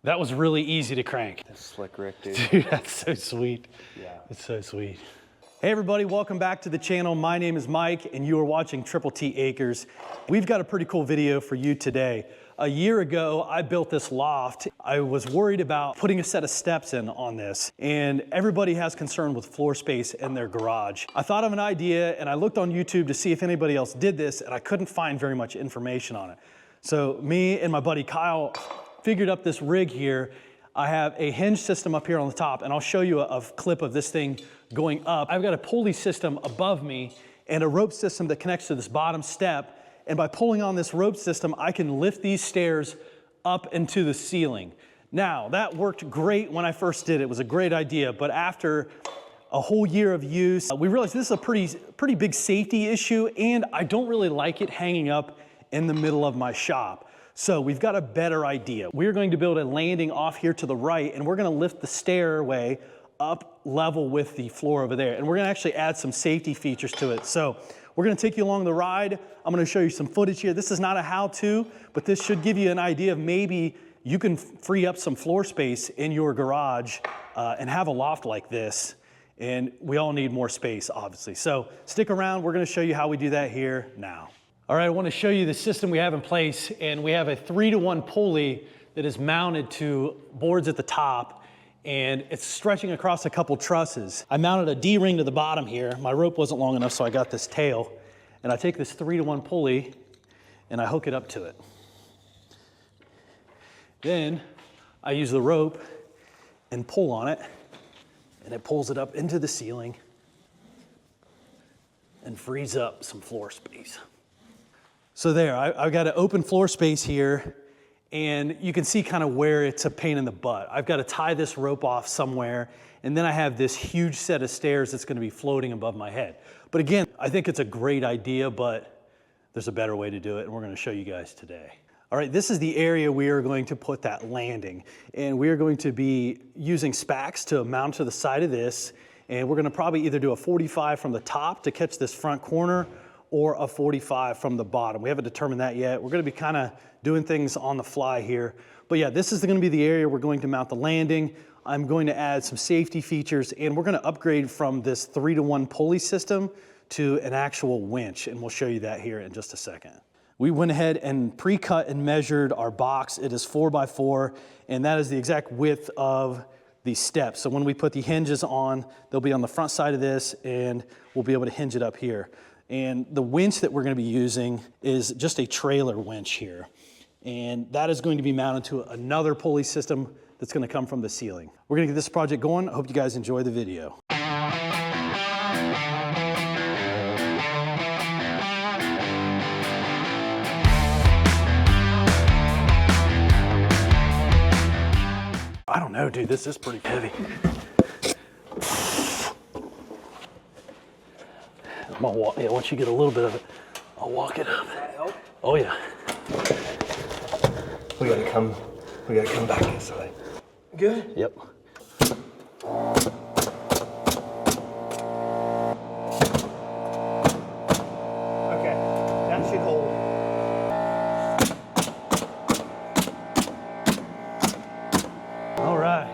That was really easy to crank. That's slick Rick, dude. Dude, that's so sweet. Yeah. It's so sweet. Hey everybody, welcome back to the channel. My name is Mike and you are watching Triple T Acres. We've got a pretty cool video for you today. A year ago, I built this loft. I was worried about putting a set of steps in on this, and everybody has concern with floor space in their garage. I thought of an idea and I looked on YouTube to see if anybody else did this, and I couldn't find very much information on it. So me and my buddy Kyle figured up this rig here. I have a hinge system up here on the top, and I'll show you a clip of this thing going up. I've got a pulley system above me and a rope system that connects to this bottom step. And by pulling on this rope system, I can lift these stairs up into the ceiling. Now, that worked great when I first did it. It was a great idea, but after a whole year of use, we realized this is a pretty big safety issue, and I don't really like it hanging up in the middle of my shop. So we've got a better idea. We're going to build a landing off here to the right, and we're gonna lift the stairway up level with the floor over there. And we're gonna actually add some safety features to it. So we're gonna take you along the ride. I'm gonna show you some footage here. This is not a how-to, but this should give you an idea of maybe you can free up some floor space in your garage and have a loft like this. And we all need more space, obviously. So stick around, we're gonna show you how we do that here now. All right, I want to show you the system we have in place, and we have a 3-to-1 pulley that is mounted to boards at the top, and it's stretching across a couple trusses. I mounted a D-ring to the bottom here. My rope wasn't long enough, so I got this tail, and I take this 3-to-1 pulley and I hook it up to it. Then I use the rope and pull on it, and it pulls it up into the ceiling and frees up some floor space. So there, I've got an open floor space here, and you can see kind of where it's a pain in the butt. I've got to tie this rope off somewhere, and then I have this huge set of stairs that's going to be floating above my head. But again, I think it's a great idea, but there's a better way to do it, and we're going to show you guys today. All right, this is the area we are going to put that landing, and we are going to be using spacks to mount to the side of this, and we're going to probably either do a 45 from the top to catch this front corner, or a 45 from the bottom. We haven't determined that yet. We're gonna be kind of doing things on the fly here. But yeah, this is gonna be the area we're going to mount the landing. I'm going to add some safety features, and we're gonna upgrade from this 3-to-1 pulley system to an actual winch, and we'll show you that here in just a second. We went ahead and pre-cut and measured our box. It is 4x4, and that is the exact width of the steps. So when we put the hinges on, they'll be on the front side of this, and we'll be able to hinge it up here. And the winch that we're going to be using is just a trailer winch here. And that is going to be mounted to another pulley system that's going to come from the ceiling. We're going to get this project going. I hope you guys enjoy the video. I don't know, dude, this is pretty heavy. I'm gonna walk, yeah, once you get a little bit of it, I'll walk it up. Does that help? Oh yeah. We gotta come back this way. Good? Yep. Okay, that should hold. All right.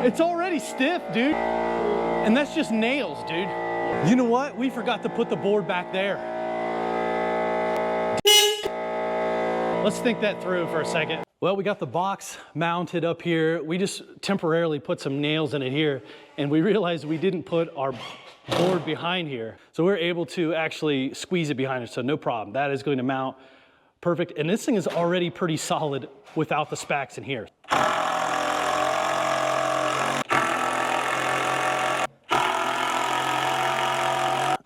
It's already stiff, dude. And that's just nails, dude. You know what? We forgot to put the board back there. Let's think that through for a second. Well, we got the box mounted up here. We just temporarily put some nails in it here, and we realized we didn't put our board behind here. So we're able to actually squeeze it behind us, so no problem. That is going to mount perfect. And this thing is already pretty solid without the spacks in here.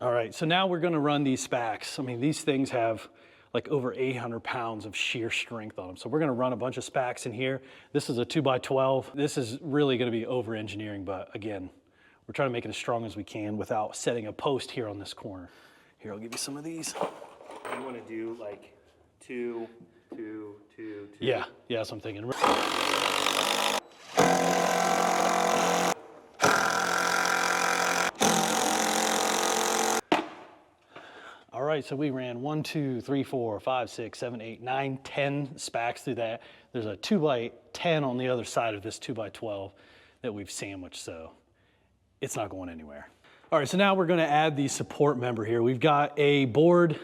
All right, so now we're gonna run these spacks. I mean, these things have like over 800 pounds of sheer strength on them. So we're gonna run a bunch of spacks in here. This is a 2x12. This is really gonna be over engineering, but again, we're trying to make it as strong as we can without setting a post here on this corner. Here, I'll give you some of these. You wanna do like 2, 2, 2, 2? Yeah, that's what I'm thinking. All right. right, so we ran 1, 2, 3, 4, 5, 6, 7, 8, 9, 10 spacks through that. There's a 2x10 on the other side of this 2x12 that we've sandwiched, so it's not going anywhere. All right, so now we're gonna add the support member here. We've got a board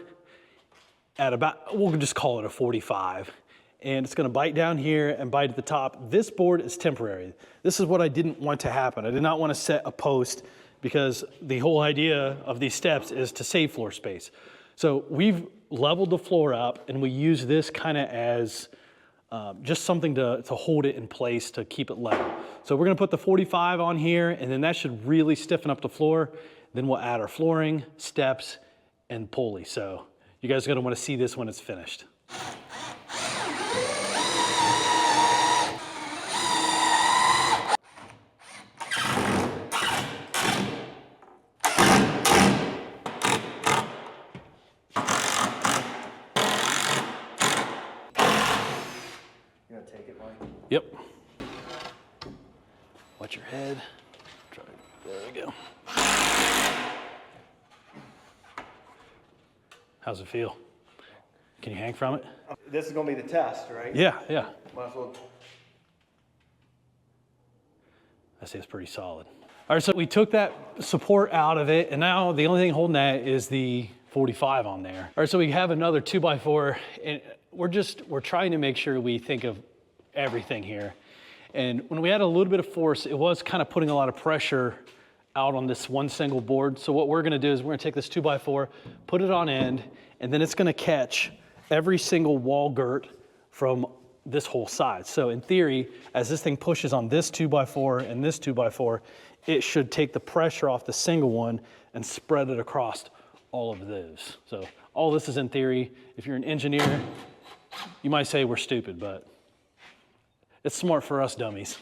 at about, we'll just call it a 45, and it's gonna bite down here and bite at the top. This board is temporary. This is what I didn't want to happen. I did not want to set a post because the whole idea of these steps is to save floor space. So we've leveled the floor up and we use this kind of as just something to hold it in place to keep it level. So we're gonna put the 45 on here and then that should really stiffen up the floor. Then we'll add our flooring, steps, and pulley. So you guys are gonna wanna see this when it's finished. Take it, Mike. Yep. Watch your head. Try. There we go. How's it feel? Can you hang from it? This is gonna be the test, right? Yeah, yeah. Might as well. I say it's pretty solid. All right, so we took that support out of it, and now the only thing holding that is the 45 on there. All right, so we have another 2x4, and we're trying to make sure we think of everything here. And when we had a little bit of force, it was kind of putting a lot of pressure out on this one single board. So what we're gonna do is we're gonna take this 2x4, put it on end, and then it's gonna catch every single wall girt from this whole side. So in theory, as this thing pushes on this 2x4 and this 2x4, it should take the pressure off the single one and spread it across all of those. So all this is in theory. If you're an engineer, you might say we're stupid, but it's smart for us dummies.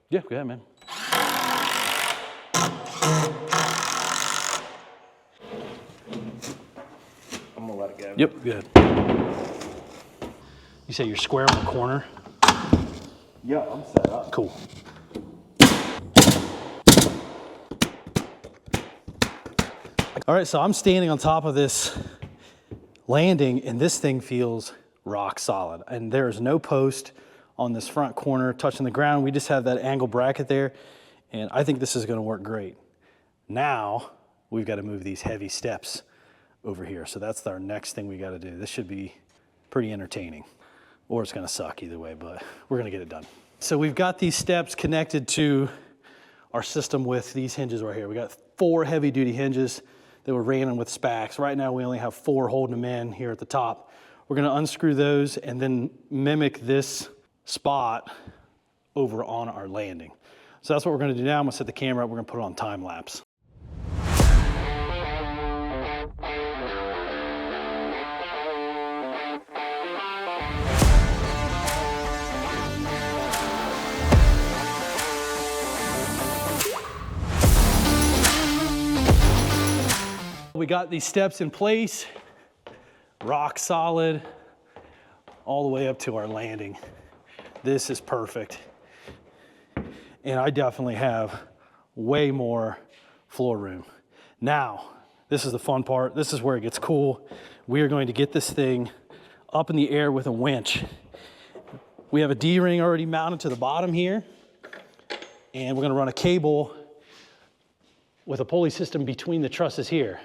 Yeah, go ahead, man. I'm gonna let it go. Yep, good. You say you're square on the corner? Yeah, I'm set up. Cool. All right, so I'm standing on top of this landing and this thing feels rock solid. And there's no post on this front corner touching the ground. We just have that angle bracket there. And I think this is gonna work great. Now, we've got to move these heavy steps over here. So that's our next thing we got to do. This should be pretty entertaining, or it's gonna suck either way, but we're gonna get it done. So we've got these steps connected to our system with these hinges right here. We got 4 heavy duty hinges that were ran in with spacks. Right now we only have 4 holding them in here at the top. We're gonna unscrew those and then mimic this spot over on our landing. So that's what we're gonna do now. I'm gonna set the camera up, we're gonna put it on time lapse. We got these steps in place, rock solid, all the way up to our landing. This is perfect. And I definitely have way more floor room. Now, this is the fun part. This is where it gets cool. We are going to get this thing up in the air with a winch. We have a D-ring already mounted to the bottom here. And we're gonna run a cable with a pulley system between the trusses here.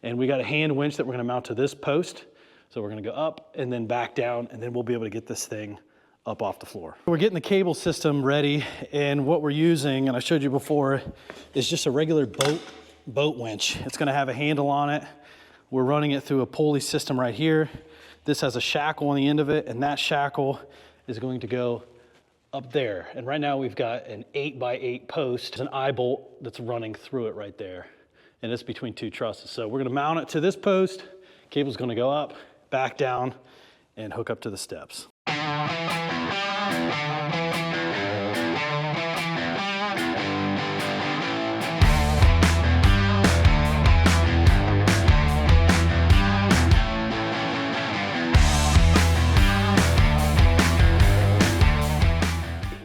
And we got a hand winch that we're gonna mount to this post. So we're gonna go up and then back down, and then we'll be able to get this thing up off the floor. We're getting the cable system ready, and what we're using, and I showed you before, is just a regular boat winch. It's gonna have a handle on it. We're running it through a pulley system right here. This has a shackle on the end of it, and that shackle is going to go up there. And right now we've got an 8x8 post, an eye bolt that's running through it right there. And it's between 2 trusses. So we're gonna mount it to this post, cable's gonna go up, back down, and hook up to the steps.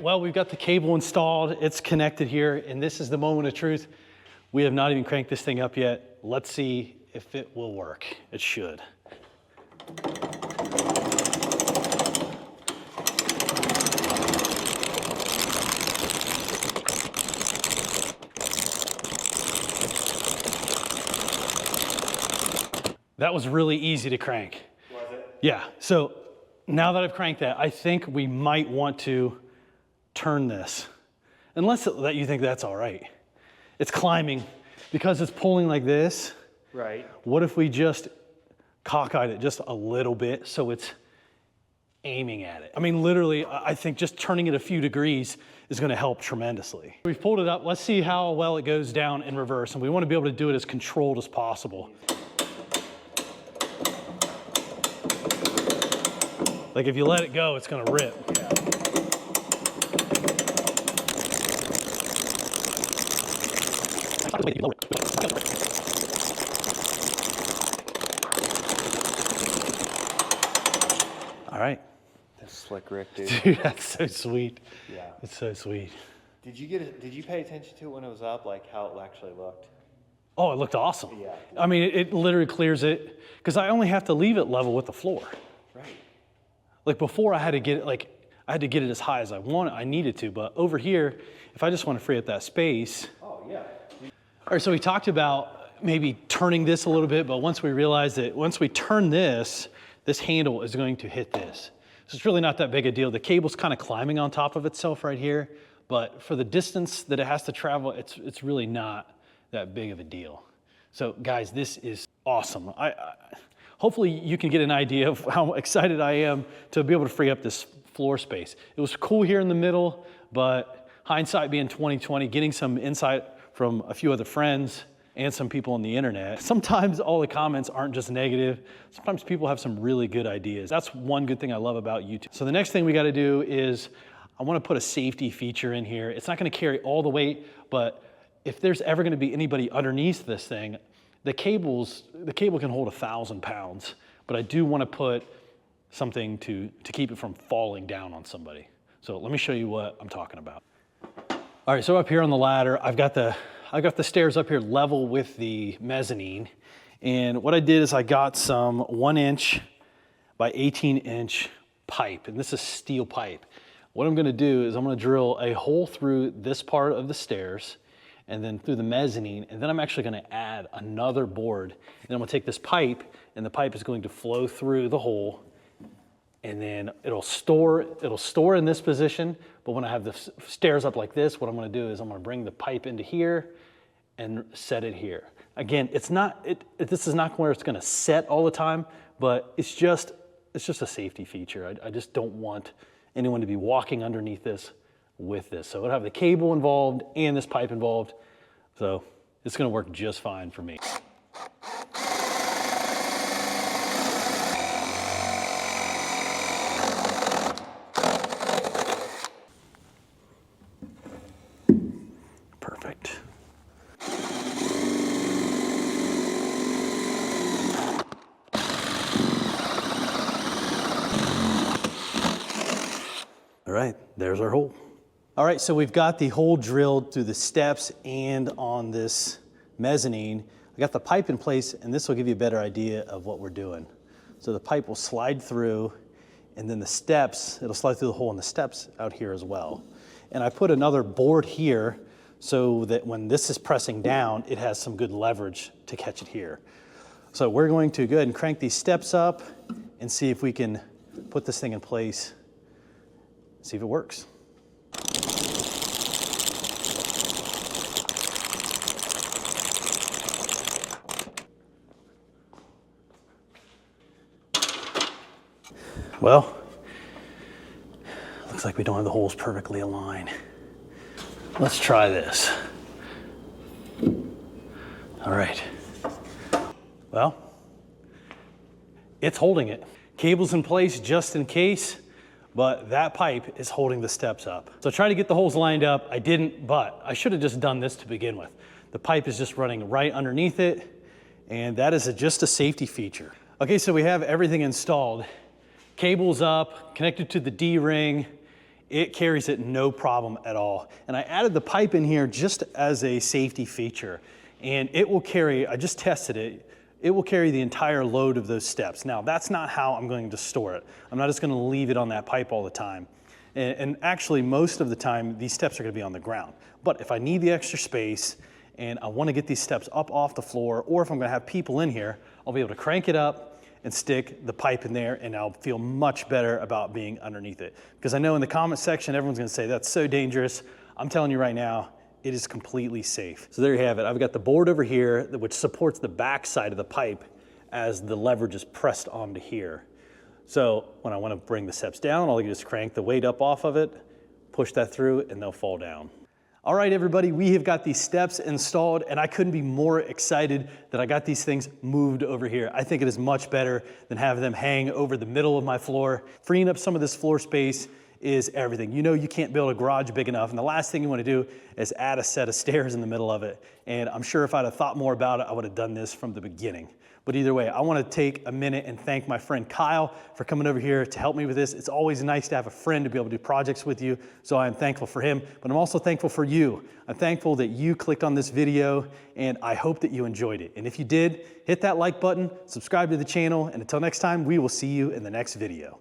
Well, we've got the cable installed, it's connected here, and this is the moment of truth. We have not even cranked this thing up yet. Let's see if it will work. It should. That was really easy to crank. Was it? Yeah, so now that I've cranked that, I think we might want to turn this. Unless that you think that's all right. It's climbing. Because it's pulling like this, right. What if we just cockeyed it just a little bit so it's aiming at it? I mean, literally, I think just turning it a few degrees is gonna help tremendously. We've pulled it up. Let's see how well it goes down in reverse. And we wanna be able to do it as controlled as possible. Like if you let it go, it's gonna rip. Yeah. All right. That's slick Rick, dude. Dude, that's so sweet. Yeah. It's so sweet. Did you pay attention to it when it was up, like how it actually looked? Oh, it looked awesome. Yeah. I mean, it literally clears it because I only have to leave it level with the floor. Right. Like before I had to get it as high as I needed to, but over here, if I just want to free up that space. Oh, yeah. All right, so we talked about maybe turning this a little bit, but once we realized that once we turn this handle is going to hit this. So it's really not that big a deal. The cable's kind of climbing on top of itself right here, but for the distance that it has to travel, it's really not that big of a deal. So guys, this is awesome. Hopefully you can get an idea of how excited I am to be able to free up this floor space. It was cool here in the middle, but hindsight being 2020, getting some insight from a few other friends and some people on the internet. Sometimes all the comments aren't just negative. Sometimes people have some really good ideas. That's one good thing I love about YouTube. So the next thing we gotta do is I wanna put a safety feature in here. It's not gonna carry all the weight, but if there's ever gonna be anybody underneath this thing, the cable can hold 1,000 pounds, but I do wanna put something to keep it from falling down on somebody. So let me show you what I'm talking about. All right, so up here on the ladder, I've got the stairs up here level with the mezzanine. And what I did is I got some 1-inch by 18-inch pipe, and this is steel pipe. What I'm gonna do is I'm gonna drill a hole through this part of the stairs and then through the mezzanine, and then I'm actually gonna add another board. And I'm gonna take this pipe, and the pipe is going to flow through the hole, and then it'll store in this position, but when I have the stairs up like this, what I'm gonna do is I'm gonna bring the pipe into here and set it here. Again, this is not where it's gonna set all the time, but it's just a safety feature. I just don't want anyone to be walking underneath this with this. So it'll have the cable involved and this pipe involved. So it's gonna work just fine for me. Perfect. All right, there's our hole. All right, so we've got the hole drilled through the steps and on this mezzanine. I got the pipe in place, and this will give you a better idea of what we're doing. So the pipe will slide through, and then the steps, it'll slide through the hole in the steps out here as well. And I put another board here so that when this is pressing down, it has some good leverage to catch it here. So we're going to go ahead and crank these steps up and see if we can put this thing in place, see if it works. Well, looks like we don't have the holes perfectly aligned. Let's try this. All right. Well, it's holding it. Cable's in place just in case, but that pipe is holding the steps up. So I tried to get the holes lined up. I didn't, but I should have just done this to begin with. The pipe is just running right underneath it, and that is just a safety feature. Okay, so we have everything installed. Cable's up, connected to the D-ring. It carries it no problem at all. And I added the pipe in here just as a safety feature. And it will carry, I just tested it, it will carry the entire load of those steps. Now, that's not how I'm going to store it. I'm not just going to leave it on that pipe all the time. And actually, most of the time, these steps are going to be on the ground. But if I need the extra space and I want to get these steps up off the floor, or if I'm going to have people in here, I'll be able to crank it up and stick the pipe in there, and I'll feel much better about being underneath it. Because I know in the comment section, everyone's going to say, that's so dangerous. I'm telling you right now, it is completely safe. So there you have it. I've got the board over here, which supports the back side of the pipe as the leverage is pressed onto here. So when I want to bring the steps down, all I do is crank the weight up off of it, push that through, and they'll fall down. All right, everybody, we have got these steps installed, and I couldn't be more excited that I got these things moved over here. I think it is much better than having them hang over the middle of my floor. Freeing up some of this floor space is everything. You know you can't build a garage big enough, and the last thing you want to do is add a set of stairs in the middle of it. And I'm sure if I'd have thought more about it, I would have done this from the beginning. But either way, I want to take a minute and thank my friend Kyle for coming over here to help me with this. It's always nice to have a friend to be able to do projects with you, so I am thankful for him, but I'm also thankful for you. I'm thankful that you clicked on this video, and I hope that you enjoyed it. And if you did, hit that like button, subscribe to the channel, and until next time, we will see you in the next video.